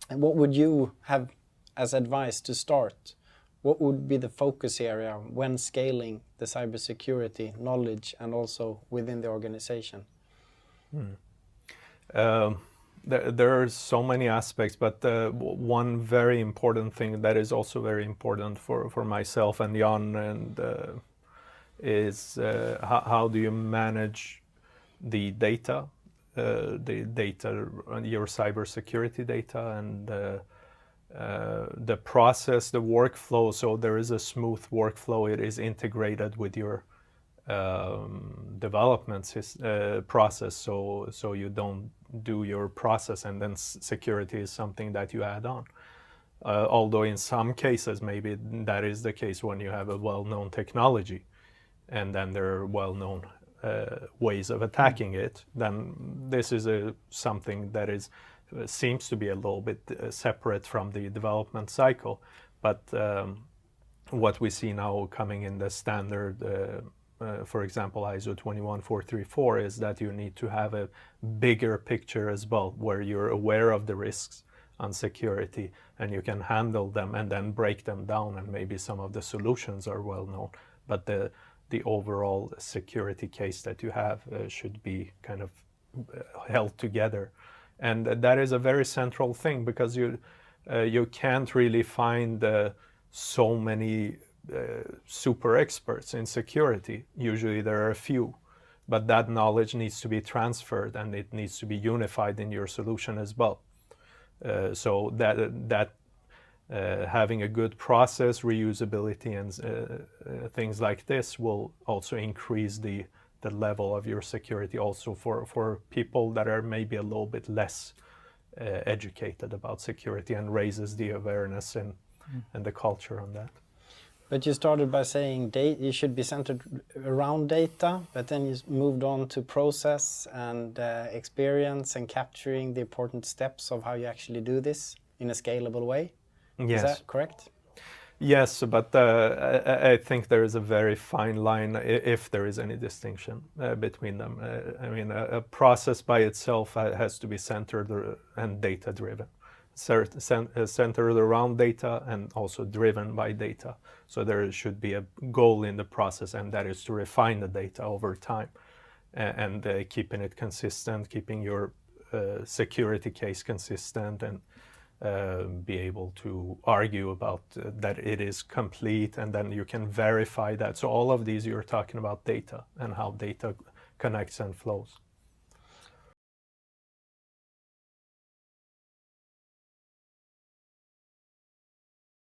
And what would you have as advice to start? What would be the focus area when scaling the cybersecurity knowledge and also within the organization? There are so many aspects, but one very important thing that is also very important for myself and Jan and is how do you manage the data, your cybersecurity data, and the process, the workflow. So there is a smooth workflow. It is integrated with your development process. So you don't do your process and then security is something that you add on. Although in some cases maybe that is the case when you have a well-known technology, and then there are well-known ways of attacking it. Then this is something that seems to be a little bit separate from the development cycle. But what we see now coming in the standard, for example, ISO 21434, is that you need to have a bigger picture as well, where you're aware of the risks on security and you can handle them and then break them down, and maybe some of the solutions are well known, but the overall security case that you have should be kind of held together. And that is a very central thing, because you can't really find so many super experts in security. Usually there are a few, but that knowledge needs to be transferred and it needs to be unified in your solution as well. So that having a good process, reusability, and things like this will also increase the level of your security, also for people that are maybe a little bit less educated about security, and raises the awareness and the culture on that. But you started by saying you should be centered around data, but then you moved on to process and experience and capturing the important steps of how you actually do this in a scalable way. Yes. Is that correct? Yes, but I think there is a very fine line, if there is any distinction between them. I mean, a process by itself has to be centered and data-driven. Centered around data and also driven by data. So there should be a goal in the process, and that is to refine the data over time and keeping it consistent, keeping your security case consistent, and be able to argue about that it is complete, and then you can verify that. So all of these, you're talking about data and how data connects and flows.